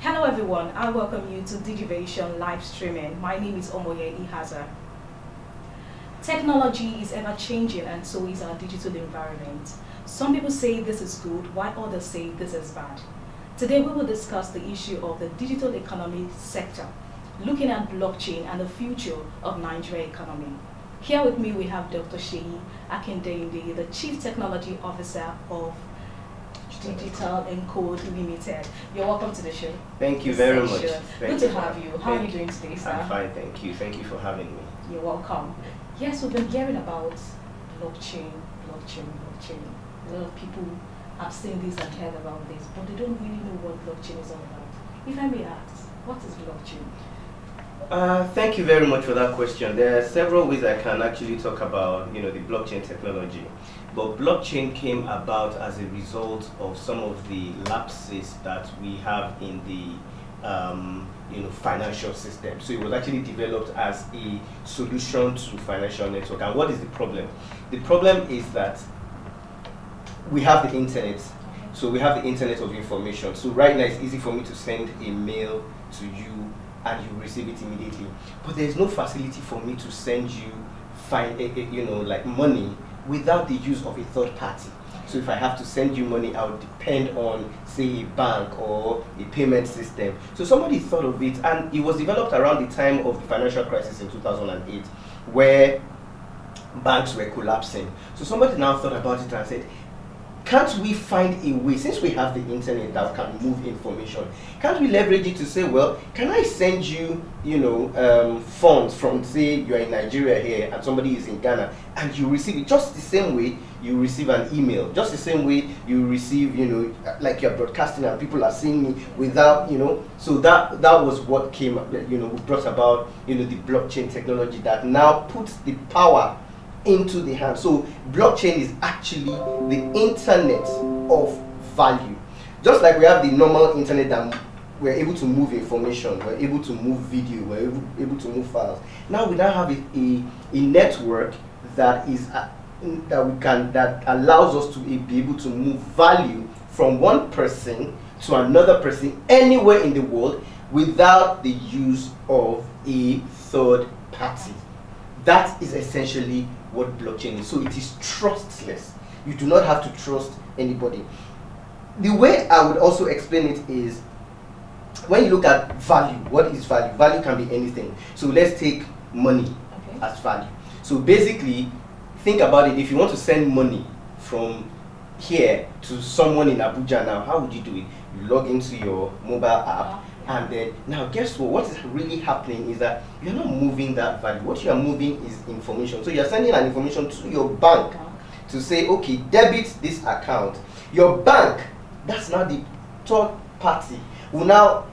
Hello everyone, I welcome you to DigiVation live streaming. My name is Omoye Ihaza. Technology is ever changing and so is our digital environment. Some people say this is good while others say this is bad. Today we will discuss the issue of the digital economy sector, looking at blockchain and the future of Nigeria economy. Here with me we have Dr. Sheyi Akindeyinde, the Chief Technology Officer of Digital and Code Limited. You're welcome to the show. Thank you very much. Good to have you. How are you doing today, sir? I'm fine, thank you. Thank you for having me. You're welcome. Yes, we've been hearing about blockchain. A lot of people have seen this and heard about this, but they don't really know what blockchain is all about. If I may ask, what is blockchain? Thank you very much for that question. There are several ways I can actually talk about, the blockchain technology. But blockchain came about as a result of some of the lapses that we have in the financial system. So it was actually developed as a solution to financial network. And what is the problem? The problem is that we have the internet. So we have the internet of information. So right now it's easy for me to send a mail to you and you receive it immediately. But there's no facility for me to send you like money without the use of a third party. So if I have to send you money, I would depend on, say, a bank or a payment system. So somebody thought of it, and it was developed around the time of the financial crisis in 2008, where banks were collapsing. So somebody now thought about it and said, can't we find a way, since we have the internet that can move information, can't we leverage it to say, well, can I send you, funds from, say, you're in Nigeria here and somebody is in Ghana, and you receive it just the same way you receive an email, just the same way you receive, like you're broadcasting and people are seeing me without, so that was what came, brought about, the blockchain technology that now puts the power into the hand. So blockchain is actually the internet of value. Just like we have the normal internet that we're able to move information, we're able to move video, we're able to move files. Now we now have a network that is that allows us to be able to move value from one person to another person anywhere in the world without the use of a third party. That is essentially what blockchain is. So it is trustless. You do not have to trust anybody. The way I would also explain it is, when you look at value, what is value? Value can be anything. So let's take money as value. So basically, think about it. If you want to send money from here to someone in Abuja now, how would you do it? You log into your mobile app. And then, now guess what? What is really happening is that you're not moving that value. What you are moving is information. So you're sending an information to your bank to say, okay, debit this account. Your bank, that's now the third party, will now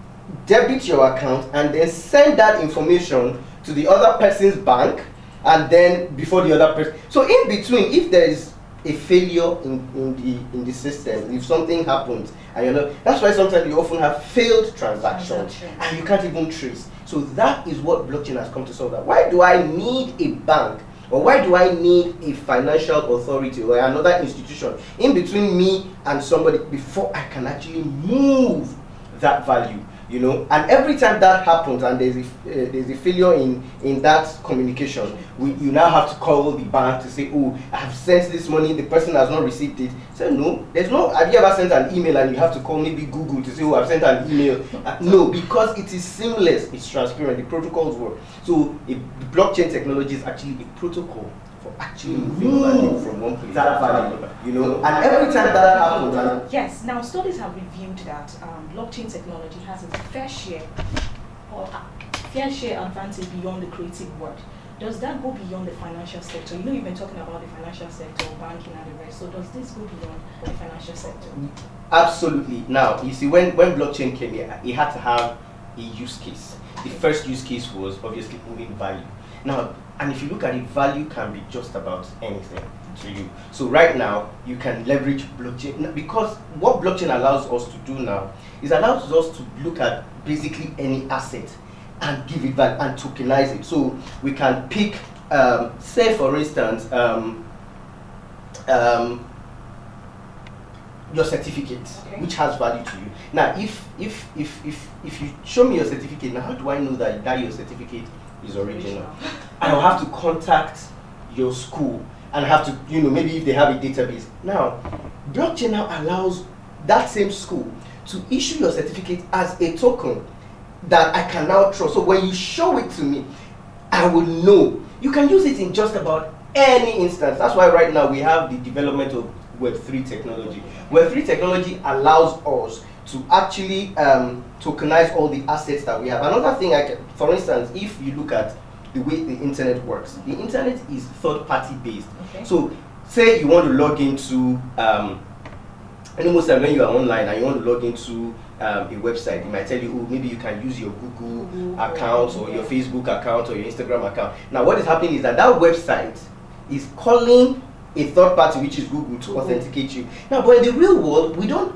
debit your account and then send that information to the other person's bank, and then before the other person. So in between, if there is a failure in the system, if something happens, and that's why sometimes you often have failed transactions and you can't even trace. So that is what blockchain has come to solve. That why do I need a bank, or why do I need a financial authority or another institution in between me and somebody before I can actually move that value? And every time that happens and there's a failure in that communication, you now have to call the bank to say, oh, I have sent this money, the person has not received it. So no, have you ever sent an email and you have to call maybe Google to say, oh, I've sent an email? No, because it is seamless, it's transparent, the protocols work. So the blockchain technology is actually a protocol for actually moving value from one place. That value, and every time that happens. Yes, now studies have revealed that blockchain technology has a fair share advantage beyond the creative world. Does that go beyond the financial sector? You've been talking about the financial sector, banking and the rest. So does this go beyond the financial sector? Absolutely. Now, you see, when blockchain came here, it had to have a use case. The first use case was obviously moving value. Now, and if you look at it, value can be just about anything to you. So right now, you can leverage blockchain, because what blockchain allows us to do now is allows us to look at basically any asset and give it value and tokenize it. So we can pick, say for instance, your certificate, Okay. which has value to you. Now, if you show me your certificate, now how do I know that your certificate is original? I'll have to contact your school and have to, maybe if they have a database. Now, blockchain now allows that same school to issue your certificate as a token that I can now trust. So when you show it to me, I will know. You can use it in just about any instance. That's why right now we have the development of Web3 technology. Web3 technology allows us to actually tokenize all the assets that we have. Another thing, for instance, if you look at the way the internet works, the internet is third-party based. Okay. So, say you want to log into, most times when you are online and you want to log into a website, it might tell you, oh, maybe you can use your Google account or your Facebook account or your Instagram account. Now, what is happening is that website is calling a third party, which is Google, to authenticate you. Now, but in the real world, we don't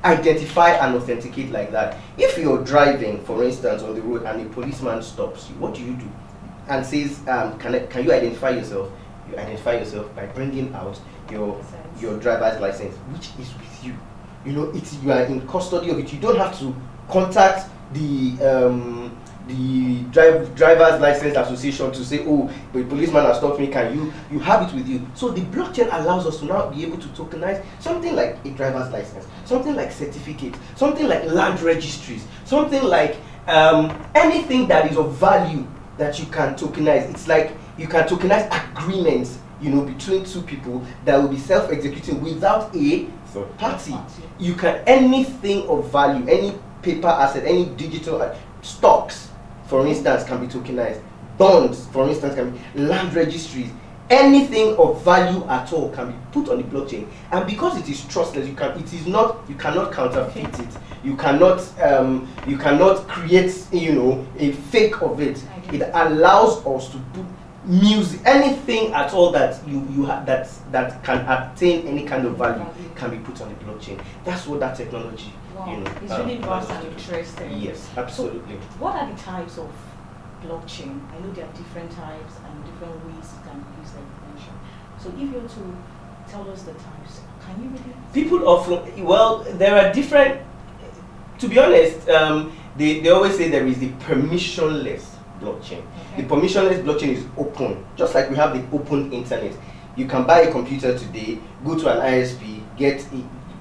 identify and authenticate like that. If you're driving, for instance, on the road and a policeman stops you, what do? And says, can you identify yourself? You identify yourself by bringing out your driver's license, which is with you. You are in custody of it. You don't have to contact the driver's license association to say, oh, the policeman has stopped me. Can you have it with you? So the blockchain allows us to now be able to tokenize something like a driver's license, something like certificate, something like land registries, something like anything that is of value that you can tokenize. It's like you can tokenize agreements, between two people that will be self-executing without a third party. You can, anything of value, any paper asset, any digital stocks, for instance, can be tokenized. Bonds, for instance, can be land registries. Anything of value at all can be put on the blockchain. And because it is trustless, you cannot counterfeit it. You cannot create, a fake of it. It allows us to put music, anything at all that you have that can attain any kind of value can be put on the blockchain. That's what that technology. Wow. It's really vast and interesting. Yes, absolutely. So what are the types of blockchain? I know there are different types and different ways you can use the information. So if you were to tell us the types, can you really? People often, there are different. To be honest, they always say there is the permissionless blockchain. Okay. The permissionless blockchain is open, just like we have the open internet. You can buy a computer today, go to an ISP,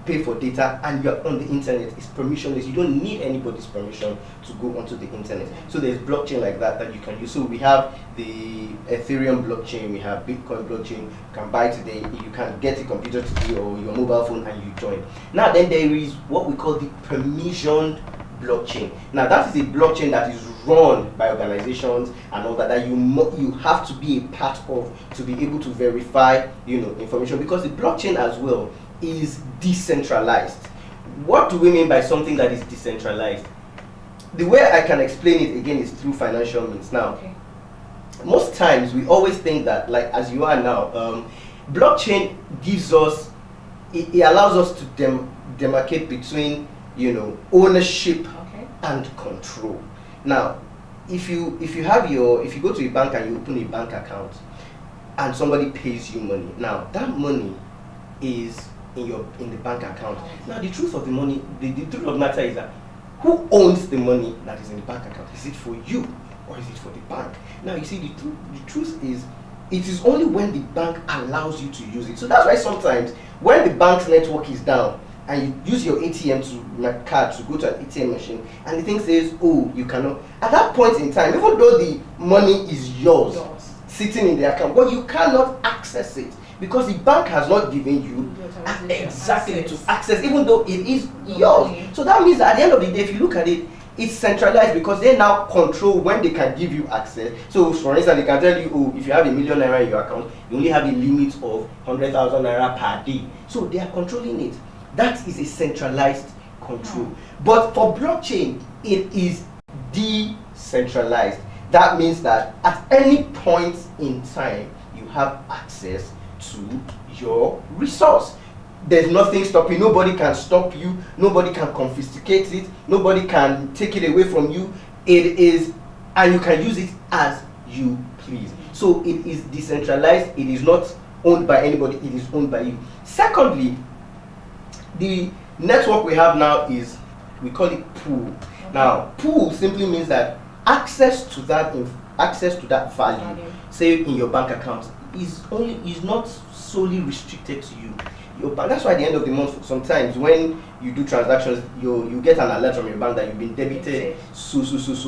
pay for data, and you're on the internet. It's permissionless. You don't need anybody's permission to go onto the internet. So there's blockchain like that you can use. So we have the Ethereum blockchain, we have Bitcoin blockchain. You can buy today, you can get a computer today or your mobile phone and you join. Now then there is what we call the permissioned blockchain. Now that is a blockchain that is run by organizations and all that you have to be a part of to be able to verify information, because the blockchain as well is decentralized. What do we mean by something that is decentralized? The way I can explain it again is through financial means. Now, most times we always think that, like as you are now, blockchain gives us, it allows us to demarcate between ownership and control. Now, if you go to a bank and you open a bank account and somebody pays you money, now that money is in the bank account. Now the truth of the money, the truth of the matter is that who owns the money that is in the bank account? Is it for you or is it for the bank? Now you see, the truth is, it is only when the bank allows you to use it. So that's why sometimes when the bank's network is down and you use your ATM card to go to an ATM machine and the thing says, oh, you cannot, at that point in time, even though the money is yours sitting in the account, but you cannot access it because the bank has not given you exactly to access, even though it is yours. So that means that at the end of the day, if you look at it, it's centralized because they now control when they can give you access. So for instance, they can tell you, oh, if you have £1 million in your account, you only have a limit of 100,000 naira per day. So they are controlling it. That is a centralized control. But for blockchain, it is decentralized. That means that at any point in time, you have access to your resource. There's nothing stopping. Nobody can stop you. Nobody can confiscate it. Nobody can take it away from you. It is, and you can use it as you please. So it is decentralized. It is not owned by anybody. It is owned by you. Secondly, The network we have now is, we call it pool. Now, pool simply means that access to that value, say in your bank account, is not solely restricted to you. Your bank, that's why at the end of the month, sometimes when you do transactions, you get an alert from your bank that you've been debited so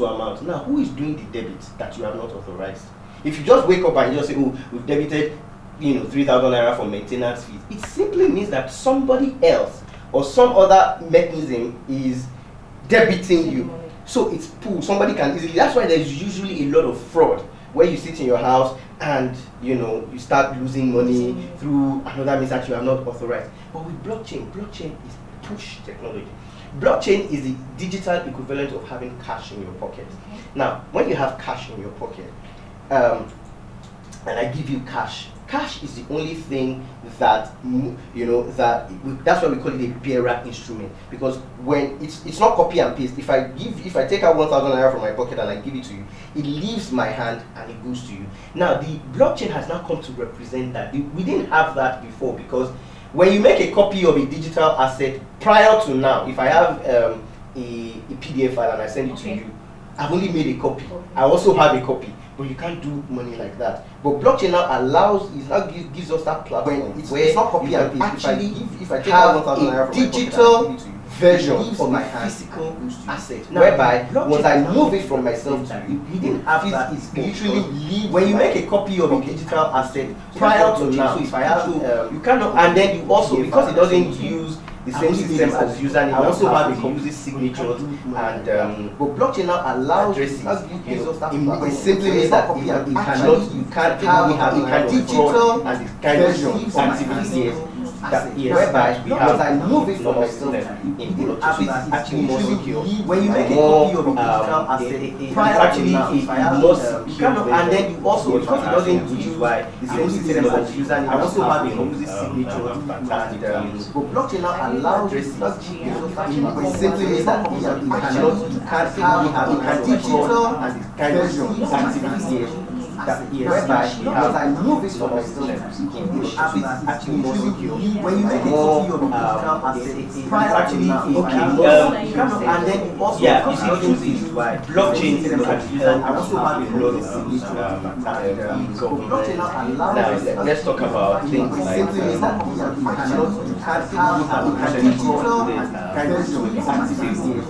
amount. Now, who is doing the debit that you have not authorized? If you just wake up and you just say, oh, we've debited 3,000 naira for maintenance fees, it simply means that somebody else or some other mechanism is debiting you. So it's pool. Somebody can easily. That's why there's usually a lot of fraud where you sit in your house and you start losing money through another means that you have not authorized. But with blockchain is push technology. Blockchain is the digital equivalent of having cash in your pocket. Now, when you have cash in your pocket, and I give you cash is the only thing that that's why we call it a bearer instrument, because when it's not copy and paste. If I take out 1,000 naira from my pocket and I give it to you, it leaves my hand and it goes to you. Now the blockchain has now come to represent that. We didn't have that before, because when you make a copy of a digital asset prior to now, if I have a PDF file and I send it to you, I've only made a copy. I also have a copy. But you can't do money like that. But blockchain now gives us that platform it's not copy and paste. If I take out 1,000 naira from digital version of my physical asset, whereby once I move it from myself to you, we didn't have that. It's literally when you make a copy of a digital asset prior to now. So if I have, you cannot, and then you also, because it doesn't use the same system as username, I also have it uses signatures, and but blockchain now allows it simply means that you can't have digital and it kind of activity whereby because I move it from myself in blockchain, actually more secure. When you make a copy of a digital asset, actually more secure, and then you also, because it doesn't use the same system as username, I also have it uses signatures, and but blockchain now allows it simply means that you can't have digital and it kind of activity whereby because I move it from myself it's actually more secure. When you make a copy of a digital asset prior to now, and then you also blockchain I also have a lot of now let's talk about things like simply means that you can't have digital activity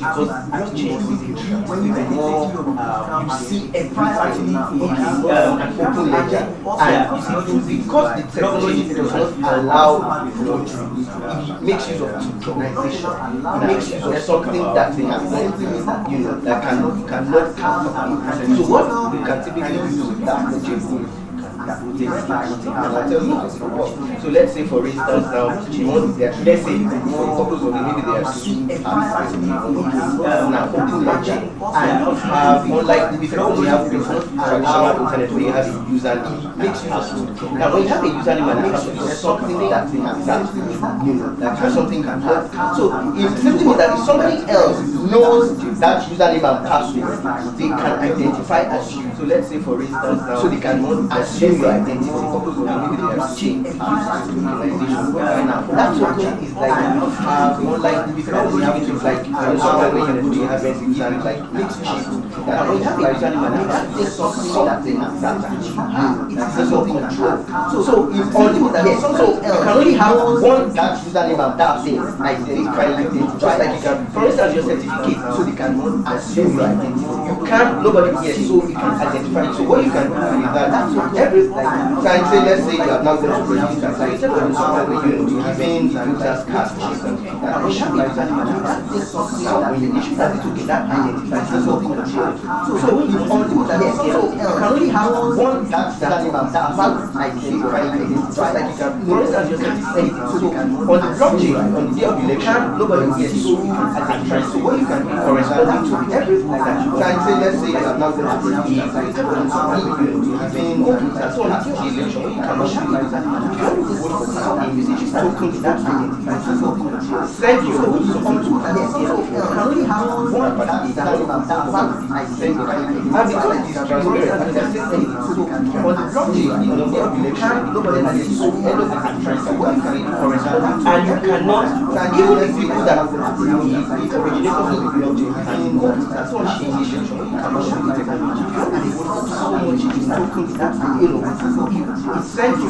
because blockchain when you make more you see everything an open ledger, and because the technology does not allow it makes use of tokenization. It makes use of something that they have that cannot so what we can typically use with that blockchain. So let's say for instance now, let's say for the purpose of maybe they are two now open ledger and have unlike because we have traditional internet where you have a username makes use now when you have a username and a password, there's something that they have that something can have. So it simply means that if somebody else knows that username and password, they can identify as you. So let's say for instance now, so they can assume your identity for the purpose of maybe they have changed that token is like more like because we have to like somewhere where you have a username like that when you have a username that's just something that's something control. So if only that something else you can only have one that username and that thing identity just like you can for instance your certificate so they can assume your identity. You can't nobody here so you can identify it. So what you can do is that every time say let's say you have not going to produce that like instead of somewhere where you're giving users cash or something that when you have a username that is something that when you issue that it will get that identified as something controlled. So when you only that yes so you can only have one that username and that identified just like you can for instance your certificate so you can on the blockchain on the day of the election nobody will get so you can identify so what you can do corresponding to everything that you can say let's say you have not going to produce that like instead of somewhere where you're giving and so on the election you can also use that you have to vote for something which is token that identifies as something controlled. Thank you. Yes, you can only have one that username and that And because it is transparent, and there's this thing, so on the blockchain, in the day of election, nobody has a so end of the transfer. What you can, for example, and you cannot, even the people that the originators of the blockchain cannot, that's what she initiated, cannot show the technology, and they would have so much in tokens that, it's sent you.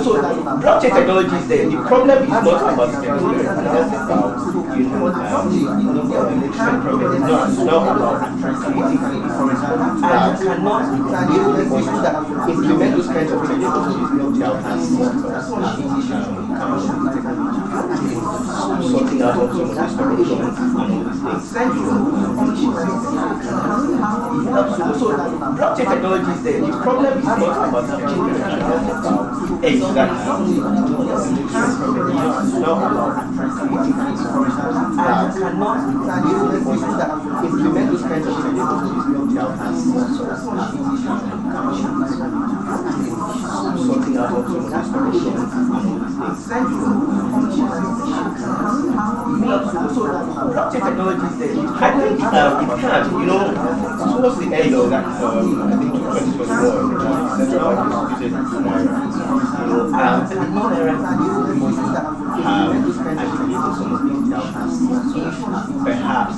So blockchain technology is there. The problem is not about the technology, it's about it's not about creating things. And you cannot deal with people that implement those kinds of technologies without sorting out of some of these corruptions and all these things. So blockchain technology is there. The problem is not about the technology, it's about exactly. It's not about creating things. And you cannot deal with people that implement those kinds of technologies without sorting out of some of these corruptions and all these things. So blockchain technology is there. I think it can, towards the end of that, I think 2021, central bank distributed naira. The new naira have activated some of these doubts. If perhaps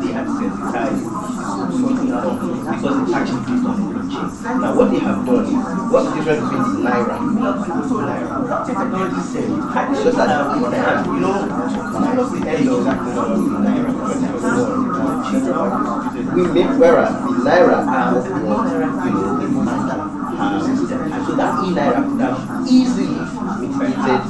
they have sensitized something out of it, because it's actually based on the blockchain. Now, what they have done is, what's the difference between naira and naira? Blockchain technology said, it's just that towards the end of that, naira, we make whereas the naira has so that e-naira could have easily mitigated,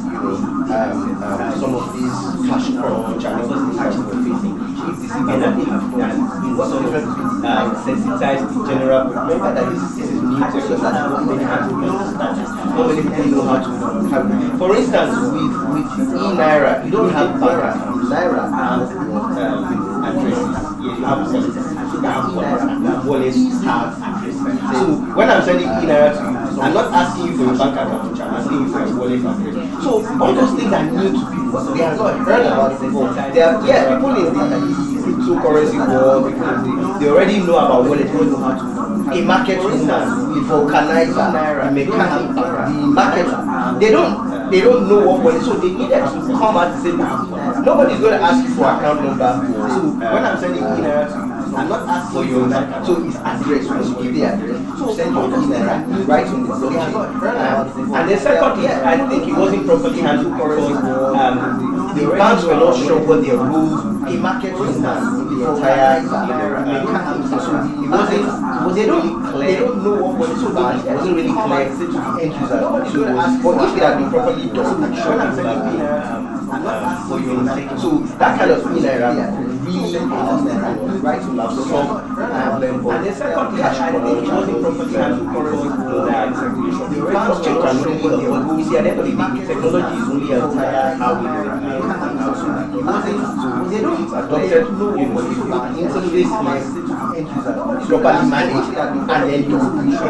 some of these cash crunch and because it's actually we're facing. If this again that they have done, what's the difference between sensitize the general? Remember that this is new technology. Not many people know how to have it. For instance, with e-naira, you don't have bank accounts. Naira has addresses. You have wallets have addresses. So when I'm sending e-naira to you, I'm not asking you for your bank account, I'm asking you for your wallet address. So all those things are new to people. They have not heard about it before. There are people in the cryptocurrency world, they already know about wallet, they know how to. A market woman, the vulcanizer, the mechanic, the marketer, they don't know what wallet, so they needed to come out and say, nobody's going to ask you for account number. So when I'm sending e-naira to you, I'm not asking for your bank, so it's address. Once you give the address, so send your e-naira right on the blockchain. And then secondly, I think it wasn't properly handled because the banks were not sure what their rules. A market woman, the entire mechanics, so it wasn't really clear. They don't know what was so bad. It wasn't really clear to the end user. But if it had been properly done, I'm sure I'm sending for your mistake. So that kind of e-naira really right to have some problem. And then secondly, I think it wasn't properly handled because the blockchain can only what their rules. See, at the end of the day, technology is only as tired how we do it. They don't adopted into this properly managed and then to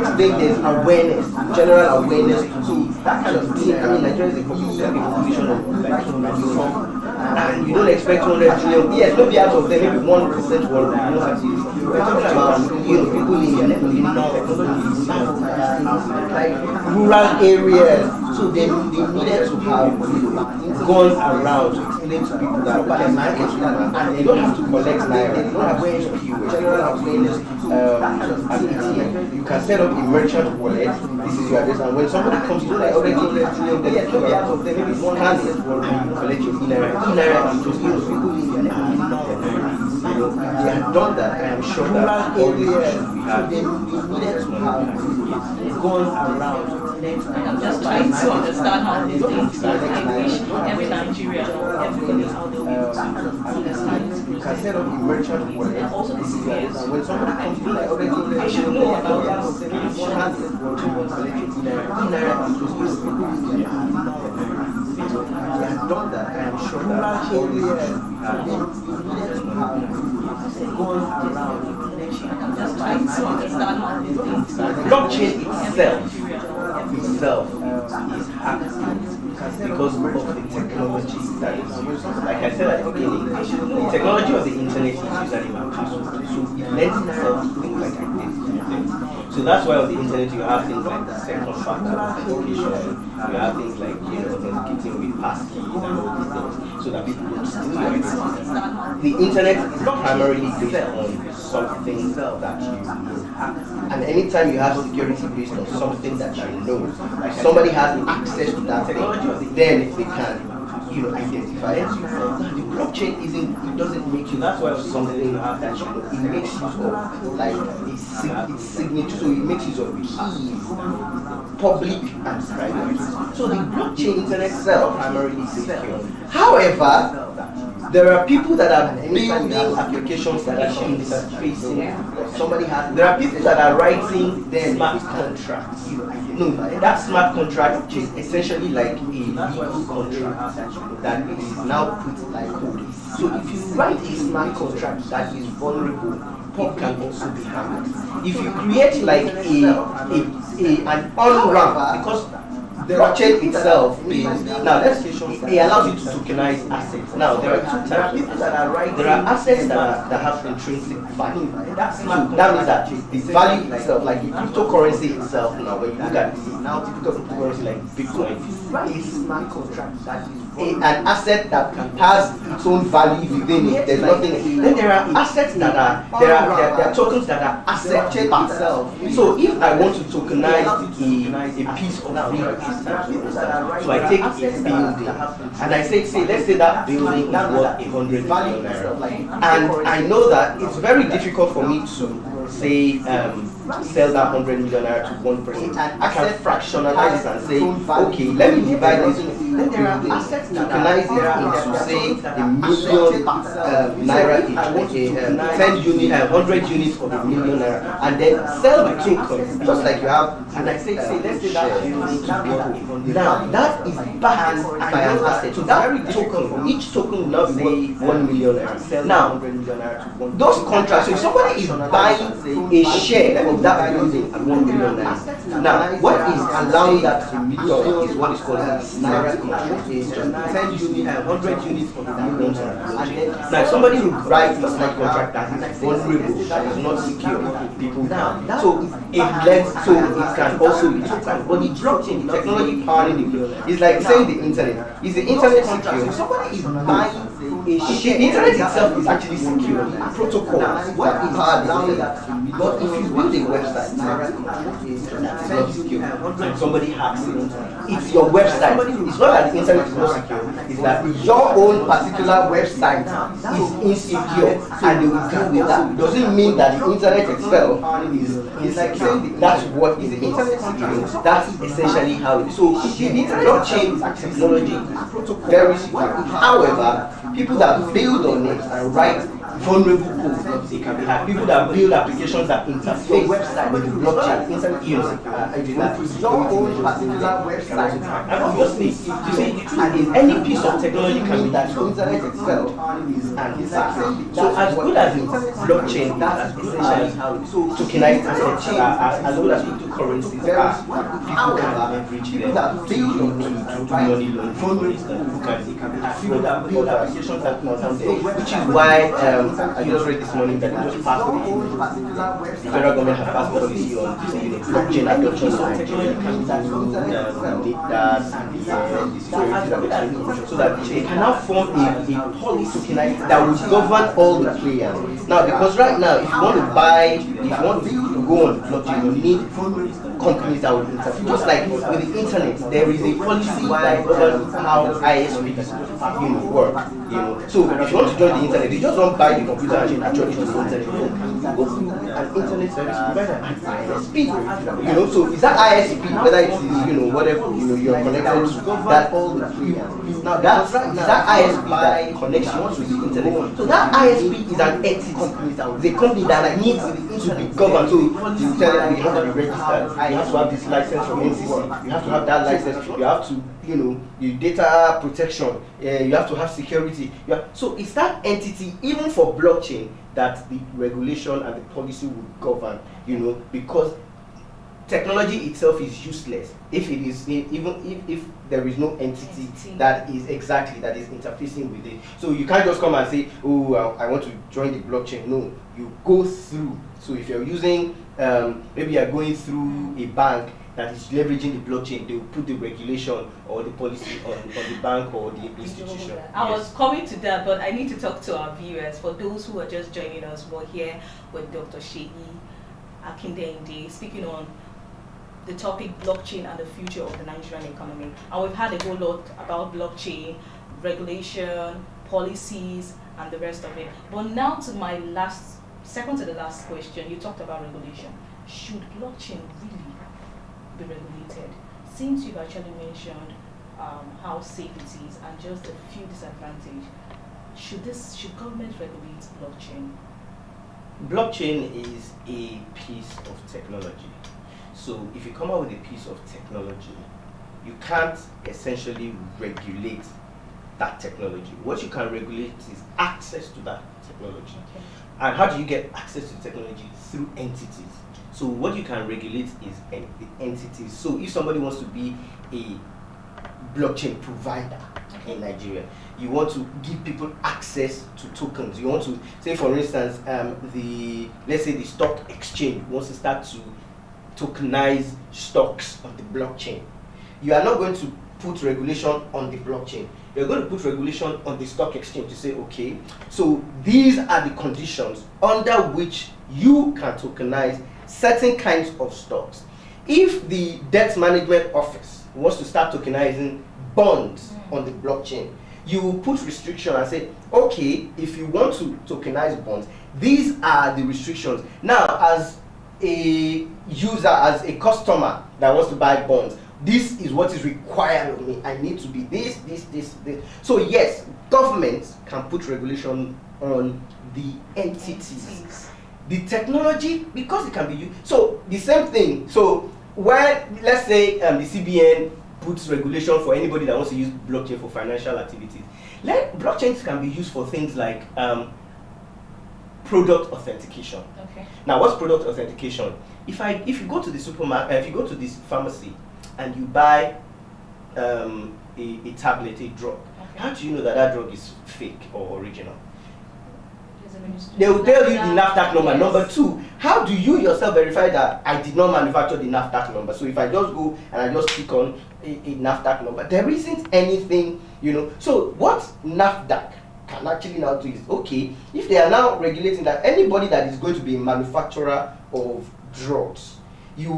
explain there's awareness, general awareness. So that kind of thing, Nigeria is a population of and you don't expect 200 trillion. Yes, maybe out of them, maybe 1% will know how to use. We're talking about people in like rural areas, so they needed to have gone around to explain to people that okay, market and they don't have to collect naira, they don't have to general awareness. You can set up a merchant wallet. This is your address, and when somebody comes to like already 200 trillion, yes, maybe out of them, maybe 100 will collect your e-naira. E-naira is just people in they have done that. I am sure that all these issues we have, they needed to have gone around. I'm just trying to understand how these things work. I wish every Nigerian or everybody out there will understand this. You can set up a merchant wallet. And also the CPS. When somebody comes to like already, they should know about that. They have done that. I am sure that all these issues gone around. I'm just trying to understand how these things work. Blockchain itself is active. You can set because of the technology that is used. Like I said at the beginning, the technology of the internet is username and password. So it lends itself to things like identity. So that's why on the internet you have things like second factor authentication, you have things like authenticating with passkeys and all these things, so that people don't steal your identity. The internet is primarily based on something that you know. And anytime you have security based on something that you know, like somebody has access to that thing, then they can identify it. The blockchain it doesn't make you that's why something that it makes use of like its signature, so it makes use of keys, public and private. So the blockchain internet itself primarily secure. However, there are people that are building applications that are interfacing. There are people that are writing smart contracts. That smart contract is essentially like a legal contract that is now put like code. So if you write a smart contract that is vulnerable, it can also be hacked. If you create like an on-ramp, because the blockchain itself it allows you to tokenize assets. Now there are two types of assets. There are assets that have intrinsic value. So that means that the value itself, like the cryptocurrency itself, now when you look at now typical cryptocurrency like Bitcoin, is smart contract that is an asset that has its own value within it. There's nothing. Then there are assets that are there are tokens that are asset itself. So if I want to tokenize a piece of real estate, so I take a building and I say let's say that building is worth 100 million naira, and I know that it's very difficult for me to say sell that 100 million naira to one person. I can fractionalize it and say, okay, let me divide this. Then there are assets tokenize it into say a million naira each, 10 units, 100 units of a million naira, and then sell the token just like you have. And I say let's say that building now that is backed by an asset. So that token, each token will now be worth 1 million naira. Now those contracts, so if somebody is buying a share of that building at 1 million naira, now what is allowing that to be done is what is called a naira contract. It's just 10 units, 100 units of the million naira. Now if somebody will write a smart contract that is vulnerable, that is not secure, people now. So it can also be tokenized. But the blockchain, the technology powering the is like saying the internet. Is the internet secure? If somebody is buying a share, the internet itself is actually secure. Protocols what is allowing that. But if you build a website, it's not secure. And somebody hacks it. It's your website. It's not that the internet is not secure. It's that your own particular website is insecure, and they will deal with that. It doesn't mean that the internet itself is insecure. That's what is the internet secure. That's essentially how it is. So the internet blockchain technology is very secure. However, people that build on it and write vulnerable code, they can be hacked. People that build applications that interface with the blockchain, internet your own particular website. And obviously, you see, and any piece of technology can be that the internet itself and it's hacked. So as good as the blockchain, that's essentially how it is. So tokenized assets are as good as cryptocurrencies are. People can leverage them to do money laundering, people that build applications that which is why I just read this morning that it just passed the federal government has passed a policy on blockchain adoption of technology so that they can now form a policy that will govern all the players. Now, because right now, if you want to go on blockchain, you need companies that will interfere. Just like with the internet, there is a policy that governs how ISPs work. So if you want to join the internet, you just don't buy the computer and join the internet. You go through an internet service provider, an ISP. So is that ISP, whether it is whatever you're connected to, that all the players. Now that ISP that connects you to the internet. So that ISP is an entity, the company that needs to be governed. So the internet you have to be registered. You have to have this license from NCC. You have to have that license. You have to, your data protection. You have to have security. So it's that entity, even for blockchain, that the regulation and the policy will govern. Because technology itself is useless if it is if there is no entity that is interfacing with it. So you can't just come and say, oh, I want to join the blockchain. No, you go through. So if you're using, maybe you're going through a bank that is leveraging the blockchain, they will put the regulation or the policy on the bank or the institution. I was coming to that, but I need to talk to our viewers. For those who are just joining us, we're here with Dr. Sheyi Akindende speaking on the topic blockchain and the future of the Nigerian economy. And we've had a whole lot about blockchain, regulation, policies, and the rest of it. But now to my second to the last question, you talked about regulation. Should blockchain really be regulated? Since you've actually mentioned how safe it is and just a few disadvantages, should government regulate blockchain? Blockchain is a piece of technology. So if you come out with a piece of technology, you can't essentially regulate that technology. What you can regulate is access to that technology. Okay. And how do you get access to technology? Through entities. So what you can regulate is the entities. So if somebody wants to be a blockchain provider in Nigeria, you want to give people access to tokens. You want to say, for instance, let's say the stock exchange wants to start to tokenize stocks on the blockchain. You are not going to put regulation on the blockchain. You're going to put regulation on the stock exchange to say, okay, so these are the conditions under which you can tokenize certain kinds of stocks. If the debt management office wants to start tokenizing bonds on the blockchain, you will put restriction and say, okay, if you want to tokenize bonds, these are the restrictions. Now, as a user, as a customer that wants to buy bonds, this is what is required of me. I need to be this. So yes, governments can put regulation on the entities. The technology, because it can be used. So the same thing. So when, let's say, the CBN puts regulation for anybody that wants to use blockchain for financial activities, blockchains can be used for things like product authentication. Okay. Now, what's product authentication? If you go to the supermarket, if you go to this pharmacy and you buy a tablet, a drug, how do you know that that drug is fake or original? They will tell you the NAFDAC number. Yes. Number two, how do you yourself verify that I did not manufacture the NAFDAC number? So if I just go and I just click on a NAFDAC number, there isn't anything, So what NAFDAC can actually now do is, okay, if they are now regulating that anybody that is going to be a manufacturer of drugs, you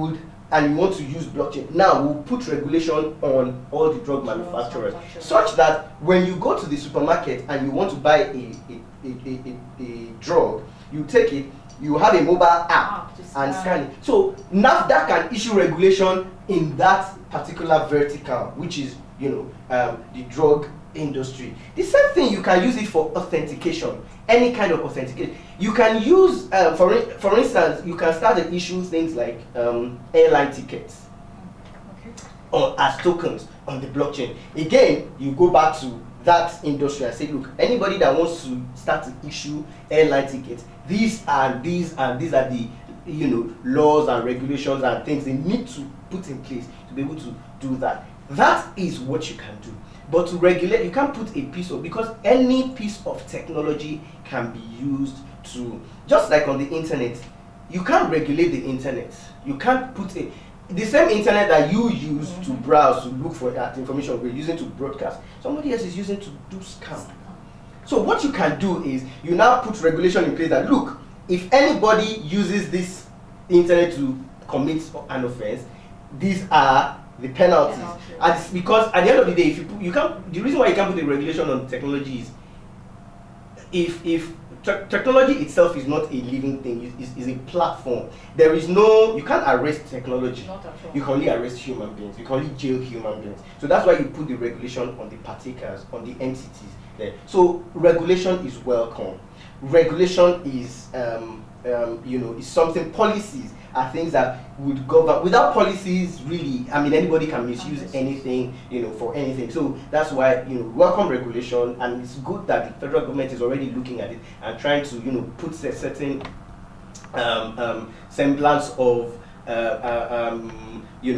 want to use blockchain, now we'll put regulation on all the drug manufacturers, such that when you go to the supermarket and you want to buy a drug, you take it, you have a mobile app and scan it. So NAFDAC can issue regulation in that particular vertical, which is the drug industry. The same thing, you can use it for authentication, any kind of authentication. You can use, for instance, you can start to issue things like airline tickets or as tokens on the blockchain. Again, you go back to that industry and say, look, anybody that wants to start to issue airline tickets, these are the laws and regulations and things they need to put in place to be able to do that. That is what you can do. But to regulate, you can't put a piece of, because any piece of technology can be used to, just like on the internet, you can't regulate the internet. You can't put the same internet that you use to browse, to look for that information, we're using to broadcast, somebody else is using to do scam. So what you can do is, you now put regulation in place that, look, if anybody uses this internet to commit an offense, these are the penalties. And because at the end of the day, if you can't, the reason why you can't put the regulation on technology is, if technology itself is not a living thing, is a platform. There is no, you can't arrest technology. You can only arrest human beings. You can only jail human beings. So that's why you put the regulation on the partakers, on the entities there. So regulation is welcome. Regulation is is something. Policies are things that would govern. Without policies, really, anybody can misuse anything, for anything. So that's why, welcome regulation, and it's good that the federal government is already looking at it and trying to, put a certain semblance of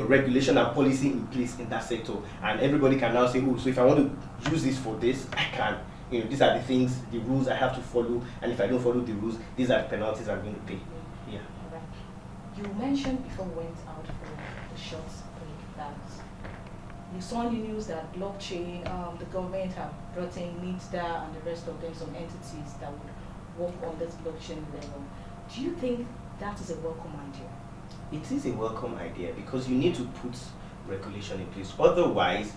regulation and policy in place in that sector, and everybody can now say, oh, so if I want to use this for this, I can. These are the things, the rules I have to follow, and if I don't follow the rules, these are the penalties I'm going to pay. Yeah. Right. You mentioned before we went out for the short break that you saw in the news that blockchain, the government have brought in NITDA and the rest of them, some entities that would work on this blockchain level. Do you think that is a welcome idea? It is a welcome idea because you need to put regulation in place. Otherwise,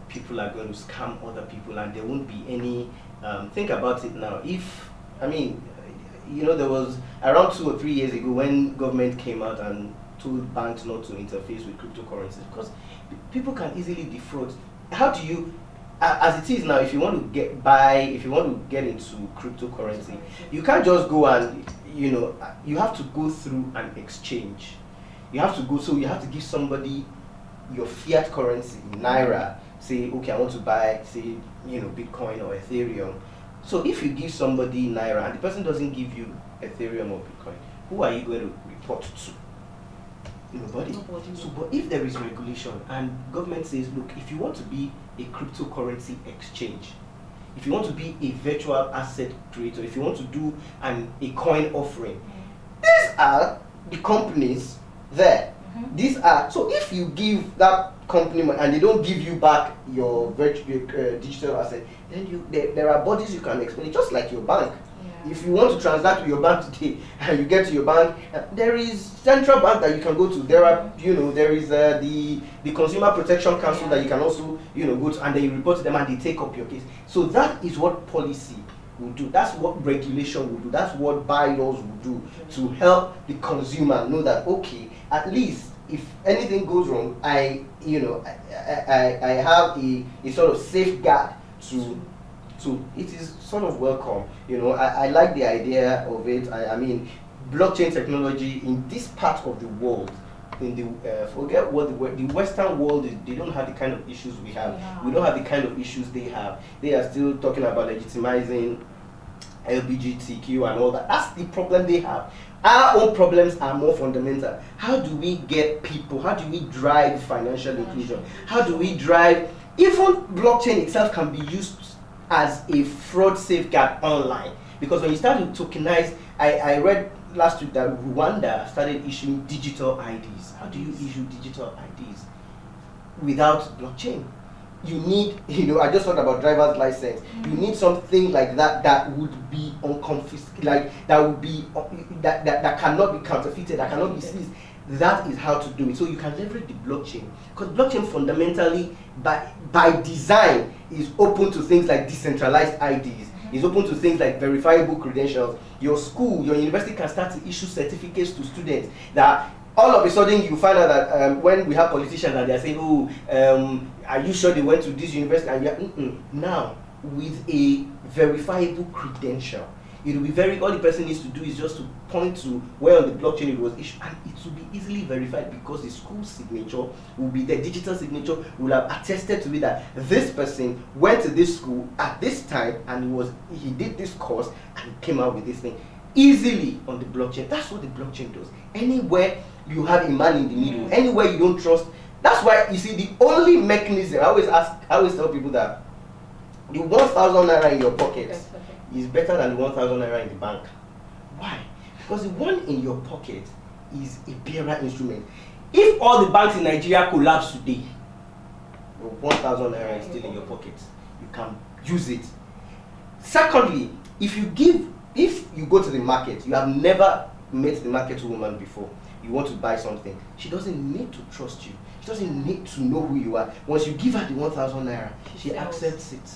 people are going to scam other people and there won't be any, think about it now. There was around 2 or 3 years ago when government came out and told banks not to interface with cryptocurrencies because people can easily defraud. How do you, as it is now, if you want to get into cryptocurrency, you can't just go and, you have to go through an exchange. You have to give somebody your fiat currency, Naira, say, okay, I want to buy, say, Bitcoin or Ethereum. So if you give somebody Naira and the person doesn't give you Ethereum or Bitcoin, who are you going to report to? Nobody. So, but if there is regulation and government says, look, if you want to be a cryptocurrency exchange, if you want to be a virtual asset creator, if you want to do a coin offering, these are the companies there. These are, so if you give that company money and they don't give you back your digital asset, then there are bodies you can explain it, just like your bank. If you want to transact with your bank today and you get to your bank, there is central bank that you can go to. There are, there is the Consumer Protection Council that you can also, go to, and then you report to them and they take up your case. So that is what policy will do. That's what regulation will do. That's what bylaws will do to help the consumer know that, okay, at least if anything goes wrong, I have a sort of safeguard to it is sort of welcome. I like the idea of it. I mean, blockchain technology in this part of the world, in the forget what the Western world is, they don't have the kind of issues we have. We don't have the kind of issues they have. They are still talking about legitimizing LGBTQ and all that. That's the problem they have. Our own problems are more fundamental. How do we get people? How do we drive financial inclusion? How do we drive, even blockchain itself can be used as a fraud safeguard online, because when you start to tokenize, I read last week that Rwanda started issuing digital IDs. How do you issue digital IDs without blockchain? You need, I just talked about driver's license. You need something like that would be unconfiscated, like that would be that cannot be counterfeited, that cannot be seized. That is how to do it. So you can leverage the blockchain, because blockchain fundamentally, by design, is open to things like decentralized IDs. Is open to things like verifiable credentials. Your school, your university can start to issue certificates to students that all of a sudden you find out that when we have politicians and they are saying, oh, are you sure they went to this university? And now, with a verifiable credential, it will be all the person needs to do is just to point to where on the blockchain it was issued, and it will be easily verified because the school signature will be there, digital signature will have attested to it that this person went to this school at this time and he did this course and he came out with this thing easily on the blockchain. That's what the blockchain does. Anywhere you have a man in the middle, anywhere you don't trust, that's why you see the only mechanism, I always tell people that the 1,000 naira in your pocket is better than the 1,000 naira in the bank. Why? Because the one in your pocket is a bearer instrument. If all the banks in Nigeria collapse today, the 1,000 naira is still in your pocket. You can use it. Secondly, if you go to the market, you have never met the market woman before, you want to buy something, she doesn't need to trust you. She doesn't need to know who you are. Once you give her the 1,000 naira, she accepts it.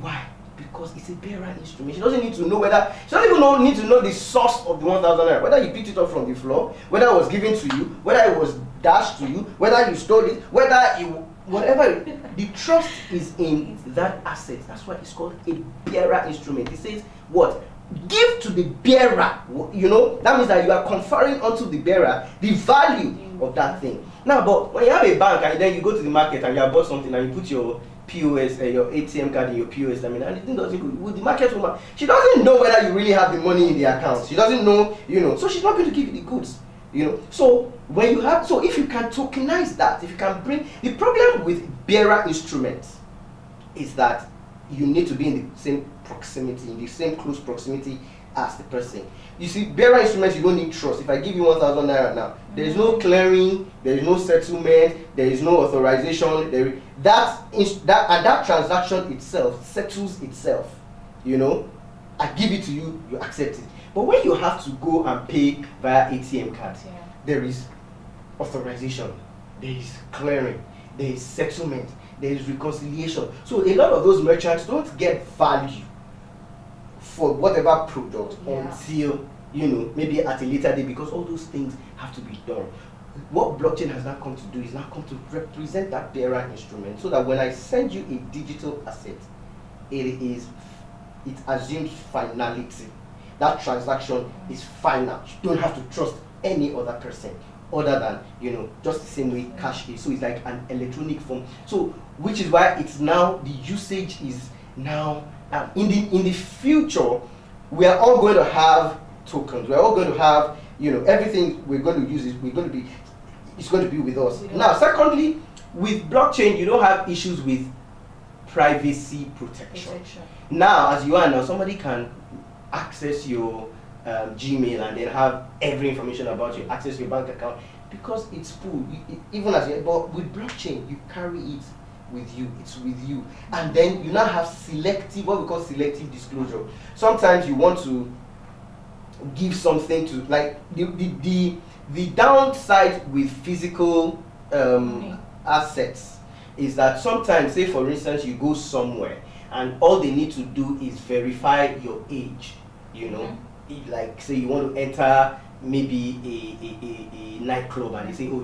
Why? Because it's a bearer instrument. She doesn't need to know she doesn't even need to know the source of the 1,000 naira, whether you picked it up from the floor, whether it was given to you, whether it was dashed to you, whether you stole it, whatever. The trust is in that asset. That's why it's called a bearer instrument. It says what? Give to the bearer. That means that you are conferring onto the bearer the value of that thing. Now, but when you have a bank and then you go to the market and you have bought something and you put your POS, your ATM card in your POS, and the thing doesn't go with the market woman. She doesn't know whether you really have the money in the account. She doesn't know, so she's not going to give you the goods. You know, so when you have, so if you can tokenize that, if you can bring, the problem with bearer instruments is that you need to be in the same proximity, in the same close proximity as the person. You see, bearer instruments, you don't need trust. If I give you 1,000 naira now, there is no clearing, there is no settlement, there is no authorization. That transaction itself settles itself. You know, I give it to you, you accept it. But when you have to go and pay via ATM card, there is authorization, there is clearing, there is settlement, there is reconciliation. So a lot of those merchants don't get value for whatever product until, you know, maybe at a later day, because all those things have to be done. What blockchain has now come to do is now come to represent that bearer instrument, so that when I send you a digital asset, it assumes finality. That transaction is final. You don't have to trust any other person other than, you know, just the same way cash is. So it's like an electronic form. So which is why it's now, the usage is now in the future, we are all going to have tokens. We're all going to have, you know, everything we're going to use is it's going to be with us. Now, secondly, with blockchain, you don't have issues with privacy protection. Now, as you are now, somebody can access your Gmail and then have every information about you, access your bank account, because it's full. Even as you, but with blockchain, you carry it with you. It's with you, and then you now have selective, what we call selective disclosure. Sometimes you want to give something to, like, the downside with physical assets is that sometimes, say for instance, you go somewhere and all they need to do is verify your age. You know, like say you want to enter maybe a nightclub and they say, oh,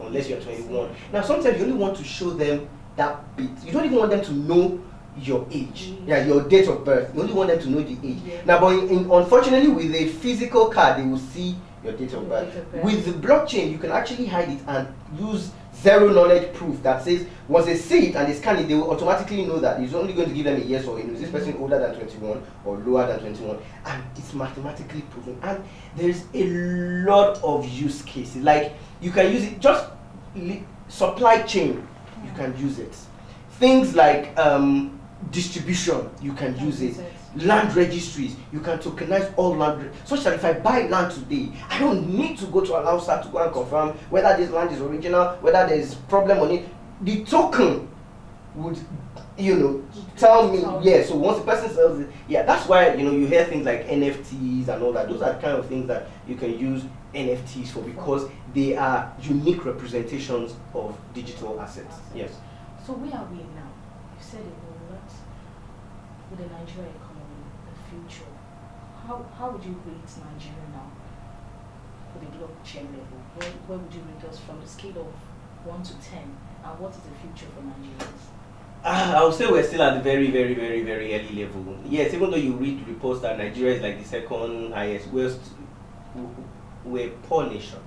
unless you're 21. Now sometimes you only want to show them that bit. You don't even want them to know your age, your date of birth. You only want them to know the age. Now, but unfortunately, with a physical card, they will see your date of birth. With the blockchain, you can actually hide it and use zero knowledge proof that says once they see it and they scan it, they will automatically know that it's only going to give them a yes or a no. Is this person older than 21 or lower than 21? And it's mathematically proven. And there's a lot of use cases. Like, you can use it, just supply chain, you can use it. Things like distribution, you can use it. Land registries, you can tokenize all land, such that if I buy land today, I don't need to go to Alausa to go and confirm whether this land is original, whether there is problem on it. The token would, you know, tell me, yeah. So once the person sells it, that's why, you know, you hear things like NFTs and all that. Those are the kind of things that you can use NFTs for, because they are unique representations of digital assets. Yes. So where are we now? You said it a lot with the Nigerian economy, the future. How would you rate Nigeria now for the blockchain level? Where would you rate us from the scale of 1 to 10? And what is the future for Nigerians? I would say we're still at the very, very, very, very early level. Yes, even though you read reports that Nigeria is like the second highest, we're a poor nation.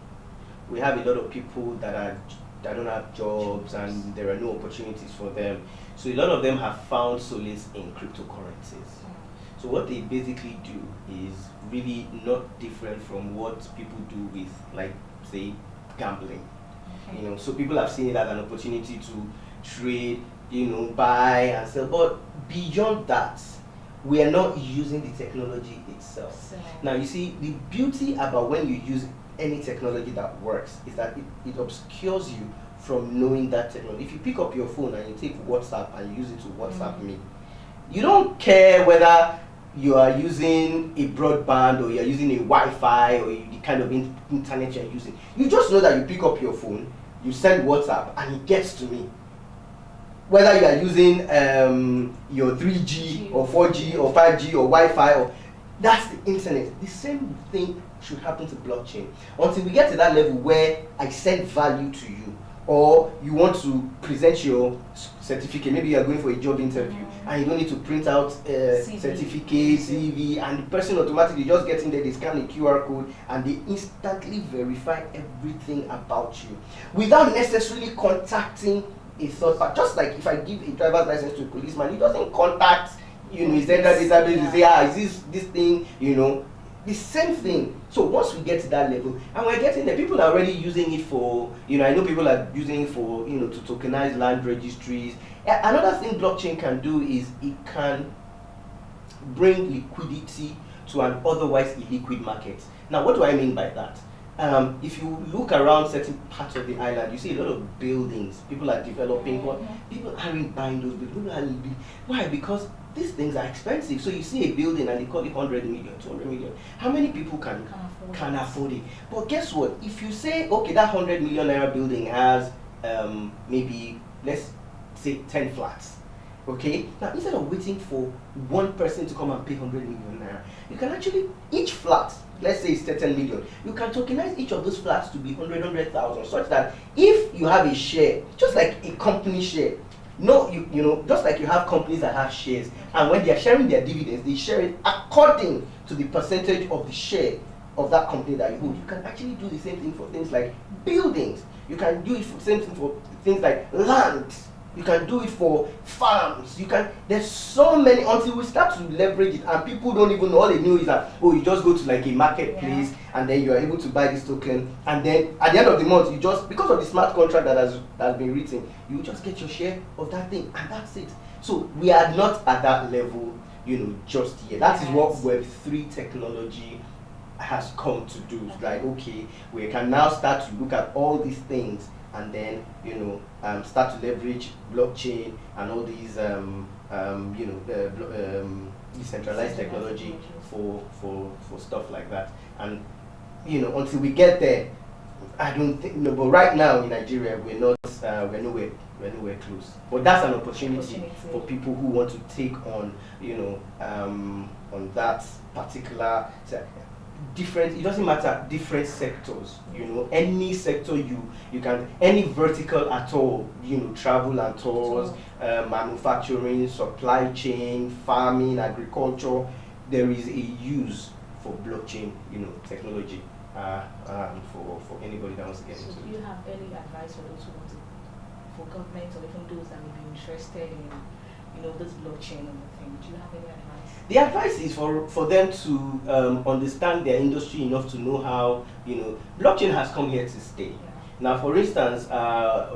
We have a lot of people that don't have jobs and there are no opportunities for them. So a lot of them have found solace in cryptocurrencies. So what they basically do is really not different from what people do with, like, say, gambling. You know, so people have seen it as an opportunity to trade, you know, buy and sell. But beyond that, we are not using the technology itself. Now, you see, the beauty about when you use any technology that works is that it obscures you from knowing that technology. If you pick up your phone and you take WhatsApp and you use it to WhatsApp me, you don't care whether you are using a broadband or you're using a Wi-Fi or the kind of internet you're using. You just know that you pick up your phone, you send WhatsApp, and it gets to me. Whether you are using your 3G or 4G or 5G or Wi-Fi, or that's the internet. The same thing should happen to blockchain. Until we get to that level where I send value to you, or you want to present your certificate, maybe you are going for a job interview and you don't need to print out certificate, CV, and the person automatically just gets in there, they scan the QR code and they instantly verify everything about you without necessarily contacting a third party. Just like if I give a driver's license to a policeman, he doesn't contact, you know, his database to say, is this thing, you know. The same thing. So once we get to that level, and we're getting there, people are already using it for, I know people are using it for, to tokenize land registries. Another thing blockchain can do is it can bring liquidity to an otherwise illiquid market. Now, what do I mean by that? If you look around certain parts of the island, you see a lot of buildings. People are developing, but people aren't buying those buildings. Why? Because these things are expensive. So you see a building and they call it 100 million, 200 million. How many people can afford it? But guess what? If you say, okay, that 100 million naira building has maybe, let's say 10 flats. Okay, now instead of waiting for one person to come and pay 100 million naira, you can actually, each flat, let's say it's 10 million, you can tokenize each of those flats to be 100,000, such that if you have a share, just like a company share, just like you have companies that have shares, and when they are sharing their dividends, they share it according to the percentage of the share of that company that you hold. You can actually do the same thing for things like buildings. You can do it for same thing for things like land. You can do it for farms. There's so many, until we start to leverage it, and people don't even know. All they know is that, you just go to like a marketplace, and then you are able to buy this token, and then at the end of the month, you just, because of the smart contract that has been written, you just get your share of that thing, and that's it. So we are not at that level, just yet. That is what Web3 technology has come to do. It's like, okay, we can now start to look at all these things, and then start to leverage blockchain and all these decentralized technology for stuff like that. And until we get there, I don't think. No, but right now in Nigeria, we're nowhere close. But that's an opportunity for people who want to take on on that particular. Different, it doesn't matter, different sectors, any sector you can, any vertical at all, travel and tours, manufacturing, supply chain, farming, agriculture, there is a use for blockchain, technology for anybody that wants to get into it. So do you have any advice for those who want to, for government or even those that may be interested in this blockchain and the thing? Do you have any advice? The advice is for them to understand their industry enough to know how, blockchain has come here to stay. Yeah. Now, for instance,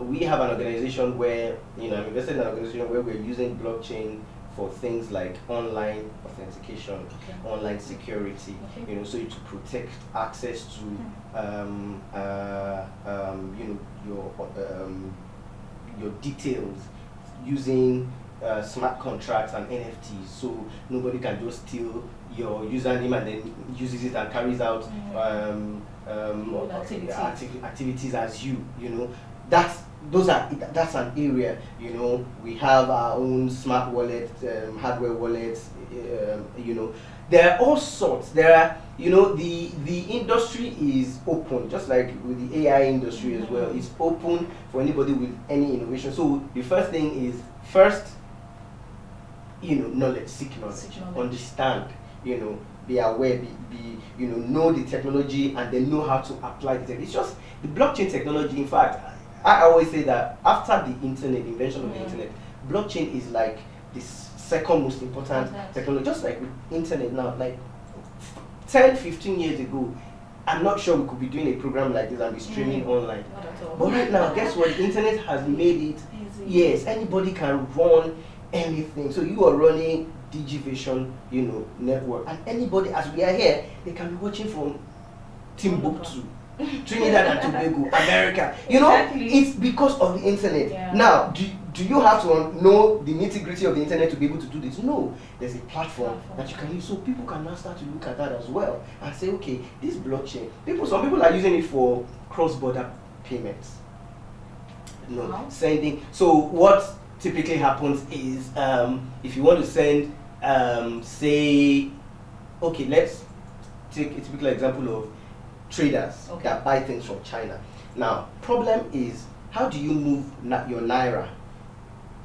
we have an organization where, I'm invested in an organization where we're using blockchain for things like online authentication, online security, so to protect access to, your details using smart contracts and NFTs, so nobody can just steal your username and then uses it and carries out activities as you. That's an area. We have our own smart wallet, hardware wallets. There are all sorts. There are, the industry is open, just like with the AI industry as well. It's open for anybody with any innovation. So the first thing is knowledge, seek knowledge, understand, be aware, know the technology, and then know how to apply the tech. It's just the blockchain technology. In fact, I always say that after the internet, the invention of the internet, blockchain is like the second most important technology. Just like with internet now, like 10, 15 years ago, I'm not sure we could be doing a program like this and be streaming online. But right now, guess what? The internet has made it easy. Yes, anybody can run anything. So you are running DigiVation, network, and anybody, as we are here, they can be watching from Timbuktu, Trinidad and Tobago, America. It's because of the internet. Yeah. Now, do you have to know the nitty-gritty of the internet to be able to do this? No, there's a platform that you can use, so people can now start to look at that as well and say, okay, this blockchain. Some people are using it for cross-border payments. Sending. So what typically happens is, if you want to send, say, okay, let's take a typical example of traders that buy things from China. Now, problem is, how do you move your naira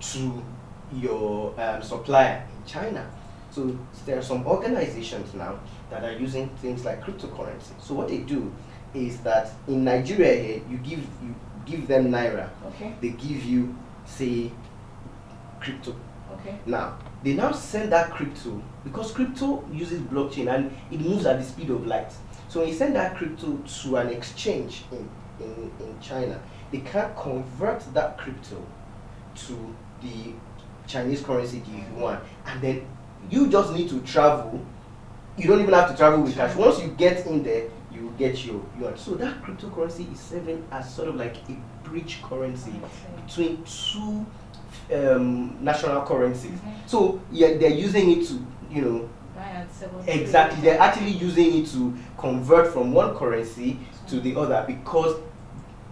to your supplier in China? So there are some organizations now that are using things like cryptocurrency. So what they do is that in Nigeria here, you give them naira. They give you, say, Okay. Now, they now send that crypto, because crypto uses blockchain and it moves at the speed of light. So when you send that crypto to an exchange in China, they can't convert that crypto to the Chinese currency, the yuan, and then you just need to travel. You don't even have to travel with cash. Once you get in there, you get your yuan. So that cryptocurrency is serving as sort of like a bridge currency between two national currencies. So yeah, they're using it to, you know, exactly. They're actually using it to convert from one currency to the other, because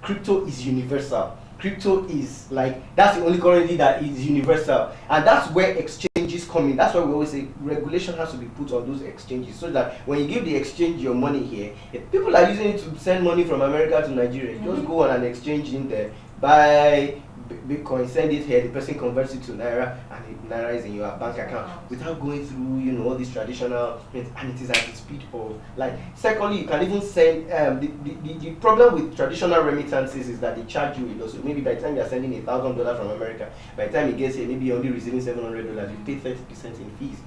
crypto is universal. Crypto is like, that's the only currency that is universal, and that's where exchanges come in. That's why we always say regulation has to be put on those exchanges, so that when you give the exchange your money here, if people are using it to send money from America to Nigeria, you just go on an exchange in there, buy Bitcoin, send it here, the person converts it to Naira, and Naira is in your bank account without going through, you know, all these traditional things, and it is at the speed of light. Secondly, you can even send, the problem with traditional remittances is that they charge you a lot. So maybe by the time you are sending $1,000 from America, by the time it gets here, maybe you're only receiving $700, you pay 30% in fees.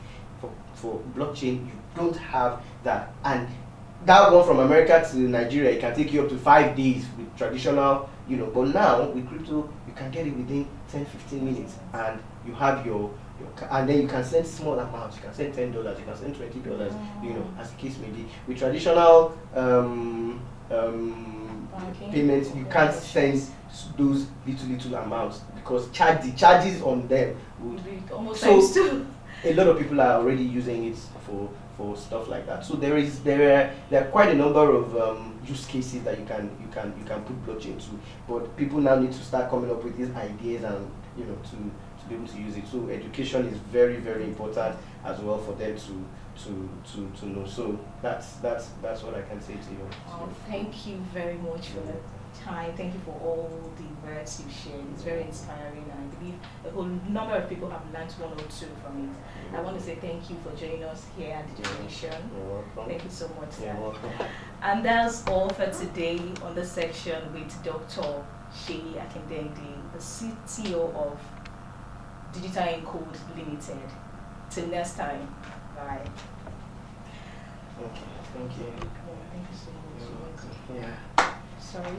For blockchain, you don't have that. And that one from America to Nigeria, it can take you up to 5 days with traditional, you know, but now with crypto, you can get it within 10-15 minutes, and you have your and then you can send small amounts. You can send $10, you can send $20, you know, as the case may be. With traditional payments, you can't send those little amounts, because the charges on them would be almost so two. A lot of people are already using it for stuff like that. So there are quite a number of use cases that you can put blockchain to, but people now need to start coming up with these ideas, and you know, to be able to use it. So education is very, very important as well for them to know. So that's what I can say to you. Oh, thank you very much for the time. Thank you for all the words you shared. It's very inspiring, and I believe a whole number of people have learned one or two from it. I want to say thank you for joining us here at DigiVation. You're welcome. Thank you so much, sir. You're welcome. And that's all for today on the section with Dr. Sheyi Akindende, the CTO of Digital Encode Limited. Till next time, bye. Okay, thank you. Thank you so much. Yeah. Sorry.